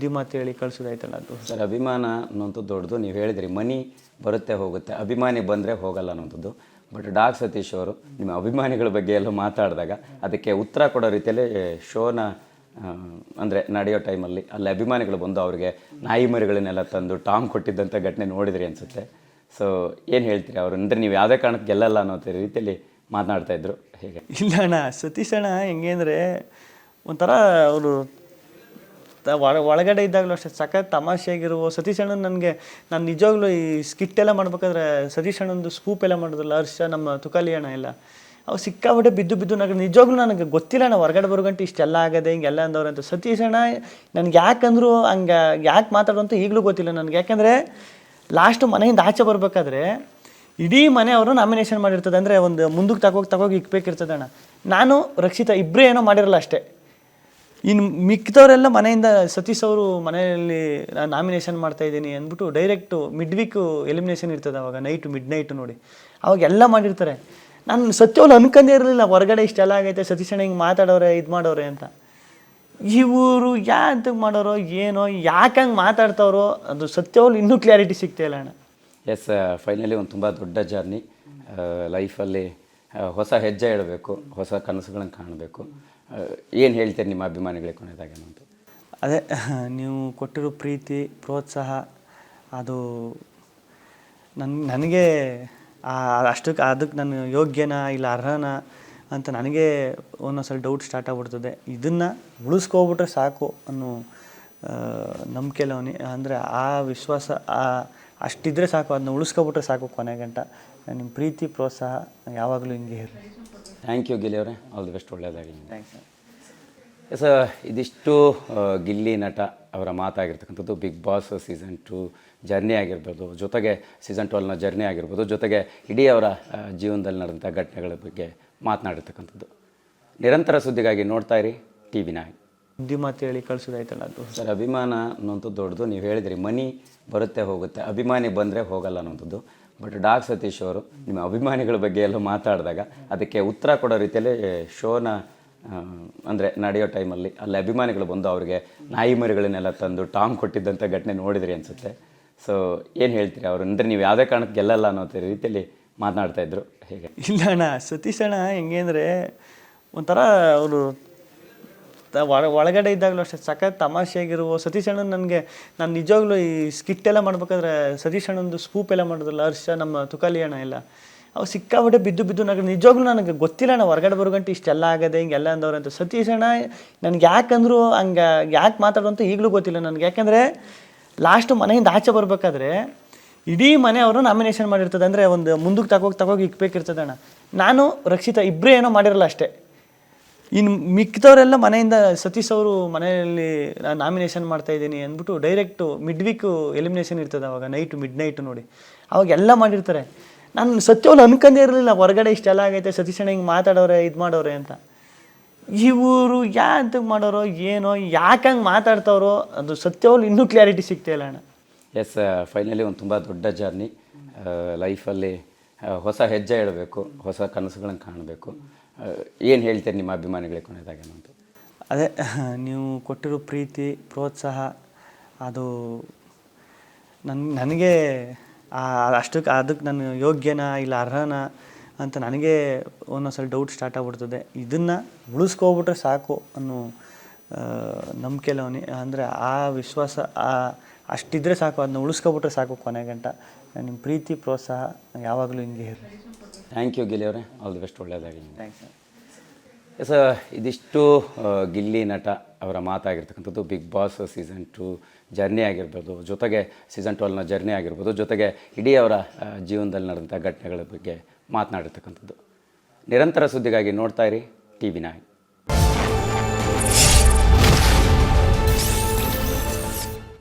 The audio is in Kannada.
ಬುದ್ಧಿ ಮಾತು ಹೇಳಿ ಕಳಿಸೋದಾಯ್ತಲ್ಲ ಅದು. ಸರ್, ಅಭಿಮಾನ ಅನ್ನೋಂಥದ್ದು ದೊಡ್ಡದು. ನೀವು ಹೇಳಿದ್ರಿ ಮನಿ ಬರುತ್ತೆ ಹೋಗುತ್ತೆ, ಅಭಿಮಾನಿ ಬಂದರೆ ಹೋಗಲ್ಲ ಅನ್ನೋಂಥದ್ದು. ಬಟ್ ಡಾಗ್ ಸತೀಶ್ ಅವರು ನಿಮ್ಮ ಅಭಿಮಾನಿಗಳ ಬಗ್ಗೆ ಎಲ್ಲ ಮಾತಾಡಿದಾಗ ಅದಕ್ಕೆ ಉತ್ತರ ಕೊಡೋ ರೀತಿಯಲ್ಲಿ ಶೋನ ಅಂದರೆ ನಡೆಯೋ ಟೈಮಲ್ಲಿ ಅಲ್ಲಿ ಅಭಿಮಾನಿಗಳು ಬಂದು ಅವರಿಗೆ ನಾಯಿ ಮರಿಗಳನ್ನೆಲ್ಲ ತಂದು ಟಾಂಗ್ ಕೊಟ್ಟಿದ್ದಂಥ ಘಟನೆ ನೋಡಿದ್ರಿ ಅನಿಸುತ್ತೆ. ಸೊ ಏನು ಹೇಳ್ತೀರಿ ಅವರು ಅಂದರೆ ನೀವು ಯಾವುದೇ ಕಾರಣಕ್ಕೆ ಗೆಲ್ಲಲ್ಲ ಅನ್ನೋ ರೀತಿಯಲ್ಲಿ ಮಾತನಾಡ್ತಾಯಿದ್ರು, ಹೇಗೆ? ಇಲ್ಲ ಅಣ್ಣ, ಸತೀಶ್ ಅಣ್ಣ ಹೆಂಗೆ ಅಂದರೆ ಒಂಥರ ಅವರು ಒಳಗಡೆ ಇದ್ದಾಗಲೂ ಅಷ್ಟೇ ಸಖತ್ ತಮಾಷೆಯಾಗಿರುವ ಸತೀಶ್ ಅಣ್ಣ. ನನಗೆ ನಾನು ನಿಜವಾಗ್ಲೂ ಈ ಸ್ಕಿಟ್ ಎಲ್ಲ ಮಾಡ್ಬೇಕಾದ್ರೆ ಸತೀಶ್ ಅಣ್ಣಂದು ಸ್ಕೂಪ್ ಎಲ್ಲ ಮಾಡಿದ್ರಲ್ಲ, ಹರ್ಷ ನಮ್ಮ ತುಕಾಲಿ ಅಣ್ಣ ಎಲ್ಲ, ಅವು ಸಿಕ್ಕಾಬಿಟ್ಟೆ ಬಿದ್ದು ನಿಜವಾಗ್ಲೂ ನನಗೆ ಗೊತ್ತಿಲ್ಲ ಅಣ್ಣ ಹೊರಗಡೆ ಬರೋಗಂಟು ಇಷ್ಟೆಲ್ಲ ಆಗದೆ ಹಿಂಗೆಲ್ಲ ಅಂದವ್ರು ಅಂತ. ಸತೀಶ್ ಅಣ್ಣ ನನಗೆ ಯಾಕಂದ್ರು ಹಂಗೆ ಯಾಕೆ ಮಾತಾಡೋಂತ ಈಗಲೂ ಗೊತ್ತಿಲ್ಲ ನನಗೆ. ಯಾಕೆಂದರೆ ಲಾಸ್ಟು ಮನೆಯಿಂದ ಆಚೆ ಬರಬೇಕಾದ್ರೆ ಇಡೀ ಮನೆ ಅವರು ನಾಮಿನೇಷನ್ ಮಾಡಿರ್ತದೆ. ಅಂದರೆ ಒಂದು ಮುಂದಕ್ಕೆ ತಗೋಗಿ ಇಕ್ಬೇಕಿರ್ತದೆ ಅಣ್ಣ. ನಾನು ರಕ್ಷಿತಾ ಇಬ್ಬರೇ ಏನೋ ಮಾಡಿರಲ್ಲ ಅಷ್ಟೇ. ಇನ್ನು ಮಿಕ್ಕಿದವರೆಲ್ಲ ಮನೆಯಿಂದ ಸತೀಶ್ ಅವರು ಮನೆಯಲ್ಲಿ ನಾನು ನಾಮಿನೇಷನ್ ಮಾಡ್ತಾಯಿದ್ದೀನಿ ಅಂದ್ಬಿಟ್ಟು ಡೈರೆಕ್ಟು ಮಿಡ್-ವೀಕು ಎಲಿಮಿನೇಷನ್ ಇರ್ತದೆ. ಅವಾಗ ಮಿಡ್ ನೈಟು ನೋಡಿ ಅವಾಗೆಲ್ಲ ಮಾಡಿರ್ತಾರೆ. ನಾನು ಸತ್ಯವ್ರು ಅನ್ಕೊಂಡೇ ಇರಲಿಲ್ಲ ಹೊರಗಡೆ ಇಷ್ಟೆಲ್ಲ ಆಗೈತೆ, ಸತೀಶ್ ಅಣ್ಣ ಹಿಂಗೆ ಮಾತಾಡೋರೆ ಇದು ಮಾಡೋರೆ ಅಂತ. ಇವರು ಯಾಂತಕ್ಕೆ ಮಾಡೋರೋ ಏನೋ, ಯಾಕೆ ಹಂಗೆ ಮಾತಾಡ್ತಾವ್ರೋ ಅದು ಸತ್ಯವ್ರು ಇನ್ನೂ ಕ್ಲಾರಿಟಿ ಸಿಗ್ತಾಯಿಲ್ಲ ಅಣ್ಣ. ಎಸ್, ಫೈನಲಿ ಒಂದು ತುಂಬ ದೊಡ್ಡ ಜರ್ನಿ ಲೈಫಲ್ಲಿ. ಹೊಸ ಹೆಜ್ಜೆ ಇಡಬೇಕು, ಹೊಸ ಕನಸುಗಳನ್ನು ಕಾಣಬೇಕು. ಏನು ಹೇಳ್ತೀರಿ ನಿಮ್ಮ ಅಭಿಮಾನಿಗಳಿಗೆ ಕೊನೆಯದಾಗ ಅಂತ? ಅದೇ ನೀವು ಕೊಟ್ಟಿರೋ ಪ್ರೀತಿ ಪ್ರೋತ್ಸಾಹ ಅದು ನನಗೆ ಅಷ್ಟಕ್ಕೆ ಅದಕ್ಕೆ ನಾನು ಯೋಗ್ಯನಾ ಇಲ್ಲ ಅರ್ಹನ ಅಂತ ನನಗೆ ಒಂದೊಂದ್ಸಲ ಡೌಟ್ ಸ್ಟಾರ್ಟ್ ಆಗ್ಬಿಡ್ತದೆ. ಇದನ್ನು ಉಳಿಸ್ಕೊಬಿಟ್ರೆ ಸಾಕು ಅನ್ನೋ ನಂಬಿಕೆಲ್ಲ ಅಂದರೆ ಆ ವಿಶ್ವಾಸ ಅಷ್ಟಿದ್ರೆ ಸಾಕು, ಅದನ್ನ ಉಳಿಸ್ಕೊಬಿಟ್ರೆ ಸಾಕು ಕೊನೆಗಂಟ. ನಿಮ್ಮ ಪ್ರೀತಿ ಪ್ರೋತ್ಸಾಹ ಯಾವಾಗಲೂ ಹಿಂಗೆ ಇರಲಿ. ಥ್ಯಾಂಕ್ ಯು ಗಿಲ್ಲಿ ಅವರೇ, ಆಲ್ ದಿ ಬೆಸ್ಟ್, ಒಳ್ಳೆಯದಾಗಿ. ಥ್ಯಾಂಕ್ಸ್ ಎಸ್, ಇದಿಷ್ಟು ಗಿಲ್ಲಿ ನಟ ಅವರ ಮಾತಾಗಿರ್ತಕ್ಕಂಥದ್ದು. ಬಿಗ್ ಬಾಸ್ ಸೀಸನ್ 2 ಜರ್ನಿ ಆಗಿರ್ಬೋದು, ಜೊತೆಗೆ ಸೀಸನ್ 12ನ ಜರ್ನಿ ಆಗಿರ್ಬೋದು, ಜೊತೆಗೆ ಇಡೀ ಅವರ ಜೀವನದಲ್ಲಿ ನಡೆದಂಥ ಘಟನೆಗಳ ಬಗ್ಗೆ ಮಾತನಾಡಿರ್ತಕ್ಕಂಥದ್ದು. ನಿರಂತರ ಸುದ್ದಿಗಾಗಿ ನೋಡ್ತಾ ಇರಿ TV9. ಬುದ್ಧಿ ಮಾತು ಹೇಳಿ ಕಳಿಸೋದಾಯ್ತಲ್ಲ ಅದು. ಸರ್, ಅಭಿಮಾನ ಅನ್ನೋಂಥದ್ದು ದೊಡ್ಡದು. ನೀವು ಹೇಳಿದ್ರಿ ಮನಿ ಬರುತ್ತೆ ಹೋಗುತ್ತೆ, ಅಭಿಮಾನಿ ಬಂದರೆ ಹೋಗಲ್ಲ ಅನ್ನೋಂಥದ್ದು. ಬಟ್ ಡಾಗ್ ಸತೀಶ್ ಅವರು ನಿಮ್ಮ ಅಭಿಮಾನಿಗಳ ಬಗ್ಗೆ ಎಲ್ಲ ಮಾತಾಡಿದಾಗ ಅದಕ್ಕೆ ಉತ್ತರ ಕೊಡೋ ರೀತಿಯಲ್ಲಿ ಶೋನ ಅಂದರೆ ನಡೆಯೋ ಟೈಮಲ್ಲಿ ಅಲ್ಲಿ ಅಭಿಮಾನಿಗಳು ಬಂದು ಅವರಿಗೆ ನಾಯಿ ಮರಿಗಳನ್ನೆಲ್ಲ ತಂದು ಟಾಂಗ್ ಕೊಟ್ಟಿದ್ದಂಥ ಘಟನೆ ನೋಡಿದ್ರಿ ಅನಿಸುತ್ತೆ. ಸೊ ಏನು ಹೇಳ್ತೀರಿ ಅವರು ಅಂದರೆ ನೀವು ಯಾವುದೇ ಕಾರಣಕ್ಕೆ ಗೆಲ್ಲಲ್ಲ ಅನ್ನೋ ರೀತಿಯಲ್ಲಿ ಮಾತನಾಡ್ತಾಯಿದ್ರು, ಹೇಗೆ? ಇಲ್ಲ ಅಣ್ಣ, ಸತೀಶ್ ಅಣ್ಣ ಹೆಂಗೆ ಅಂದರೆ ಒಂಥರ ಅವರು ಒಳಗಡೆ ಇದ್ದಾಗಲೂ ಅಷ್ಟೇ ಸಖತ್ ತಮಾಷೆಯಾಗಿರುವ ಸತೀಶ್ ಅಣ್ಣ. ನನಗೆ ನಾನು ನಿಜವಾಗ್ಲೂ ಈ ಸ್ಕಿಟ್ ಎಲ್ಲ ಮಾಡ್ಬೇಕಾದ್ರೆ ಸತೀಶ್ ಅಣ್ಣಂದು ಸ್ಕೂಪ್ ಎಲ್ಲ ಮಾಡಿದ್ರಲ್ಲ, ಹರ್ಷ ನಮ್ಮ ತುಕಾಲಿ ಅಣ್ಣ ಎಲ್ಲ, ಅವು ಸಿಕ್ಕಾಬಿಟ್ಟೆ ಬಿದ್ದು ನಿಜವಾಗ್ಲೂ ನನಗೆ ಗೊತ್ತಿಲ್ಲ ಅಣ್ಣ ಹೊರಗಡೆ ಬರೋಗಂಟು ಇಷ್ಟೆಲ್ಲ ಆಗದೆ ಹಿಂಗೆಲ್ಲ ಅಂದವ್ರು ಅಂತ. ಸತೀಶ್ ಅಣ್ಣ ನನಗೆ ಯಾಕಂದ್ರು ಹಂಗೆ ಯಾಕೆ ಮಾತಾಡೋಂತ ಈಗಲೂ ಗೊತ್ತಿಲ್ಲ ನನಗೆ. ಯಾಕೆಂದರೆ ಲಾಸ್ಟು ಮನೆಯಿಂದ ಆಚೆ ಬರಬೇಕಾದ್ರೆ ಇಡೀ ಮನೆ ಅವರು ನಾಮಿನೇಷನ್ ಮಾಡಿರ್ತದೆ. ಅಂದರೆ ಒಂದು ಮುಂದಕ್ಕೆ ತಗೋಗಿ ಇಕ್ಬೇಕಿರ್ತದೆ ಅಣ್ಣ. ನಾನು ರಕ್ಷಿತಾ ಇಬ್ಬರೇ ಏನೋ ಮಾಡಿರಲ್ಲ ಅಷ್ಟೇ. ಇನ್ನು ಮಿಕ್ಕಿದವರೆಲ್ಲ ಮನೆಯಿಂದ ಸತೀಶ್ ಅವರು ಮನೆಯಲ್ಲಿ ನಾನು ನಾಮಿನೇಷನ್ ಮಾಡ್ತಾಯಿದ್ದೀನಿ ಅಂದ್ಬಿಟ್ಟು ಡೈರೆಕ್ಟು ಮಿಡ್-ವೀಕು ಎಲಿಮಿನೇಷನ್ ಇರ್ತದೆ. ಅವಾಗ ಮಿಡ್-ನೈಟು ನೋಡಿ ಅವಾಗೆಲ್ಲ ಮಾಡಿರ್ತಾರೆ. ನಾನು ಸತ್ಯವ್ರು ಅನ್ಕೊಂಡೇ ಇರಲಿಲ್ಲ ಹೊರಗಡೆ ಇಷ್ಟೆಲ್ಲ ಆಗೈತೆ, ಸತೀಶ್ ಅಣ್ಣ ಹಿಂಗೆ ಮಾತಾಡೋರೆ ಇದು ಮಾಡೋರೆ ಅಂತ. ಇವರು ಯಾಂತಕ್ಕೆ ಮಾಡೋರೋ ಏನೋ, ಯಾಕೆ ಹಂಗೆ ಮಾತಾಡ್ತಾವ್ರೋ ಅದು ಸತ್ಯವ್ರು ಇನ್ನೂ ಕ್ಲಾರಿಟಿ ಸಿಗ್ತಾಯಿಲ್ಲ ಅಣ್ಣ. ಎಸ್, ಫೈನಲಿ ಒಂದು ತುಂಬ ದೊಡ್ಡ ಜರ್ನಿ ಲೈಫಲ್ಲಿ. ಹೊಸ ಹೆಜ್ಜೆ ಇಡಬೇಕು, ಹೊಸ ಕನಸುಗಳನ್ನು ಕಾಣಬೇಕು. ಏನು ಹೇಳ್ತೀರಿ ನಿಮ್ಮ ಅಭಿಮಾನಿಗಳಿಗೆ ಕೊನೆಯದಾಗ ಅಂತ? ಅದೇ ನೀವು ಕೊಟ್ಟಿರೋ ಪ್ರೀತಿ ಪ್ರೋತ್ಸಾಹ ಅದು ನನಗೆ ಅಷ್ಟಕ್ಕೆ ಅದಕ್ಕೆ ನಾನು ಯೋಗ್ಯನಾ ಇಲ್ಲ ಅರ್ಹನ ಅಂತ ನನಗೆ ಒಂದೊಂದ್ಸಲ ಡೌಟ್ ಸ್ಟಾರ್ಟ್ ಆಗ್ಬಿಡ್ತದೆ. ಇದನ್ನು ಉಳಿಸ್ಕೊಬಿಟ್ರೆ ಸಾಕು ಅನ್ನೋ ನಂಬಿಕೆಲ್ಲ ಅಂದರೆ ಆ ವಿಶ್ವಾಸ ಅಷ್ಟಿದ್ರೆ ಸಾಕು, ಅದನ್ನ ಉಳಿಸ್ಕೊಬಿಟ್ರೆ ಸಾಕು ಕೊನೆಗಂಟ. ನಿಮ್ಮ ಪ್ರೀತಿ ಪ್ರೋತ್ಸಾಹ ಯಾವಾಗಲೂ ಹಿಂಗೆ ಇರಲಿ. ಥ್ಯಾಂಕ್ ಯು ಗಿಲ್ಲಿ ಅವರೇ, ಆಲ್ ದಿ ಬೆಸ್ಟ್, ಒಳ್ಳೆಯದಾಗಿ. ಥ್ಯಾಂಕ್ಸ್ ಎಸ್, ಇದಿಷ್ಟು ಗಿಲ್ಲಿ ನಟ ಅವರ ಮಾತಾಗಿರ್ತಕ್ಕಂಥದ್ದು. ಬಿಗ್ ಬಾಸ್ ಸೀಸನ್ 2 ಜರ್ನಿ ಆಗಿರ್ಬೋದು, ಜೊತೆಗೆ ಸೀಸನ್ 12ನ ಜರ್ನಿ ಆಗಿರ್ಬೋದು, ಜೊತೆಗೆ ಇಡೀ ಅವರ ಜೀವನದಲ್ಲಿ ನಡೆದಂಥ ಘಟನೆಗಳ ಬಗ್ಗೆ ಮಾತನಾಡಿರ್ತಕ್ಕಂಥದ್ದು. ನಿರಂತರ ಸುದ್ದಿಗಾಗಿ ನೋಡ್ತಾ ಇರಿ TV9.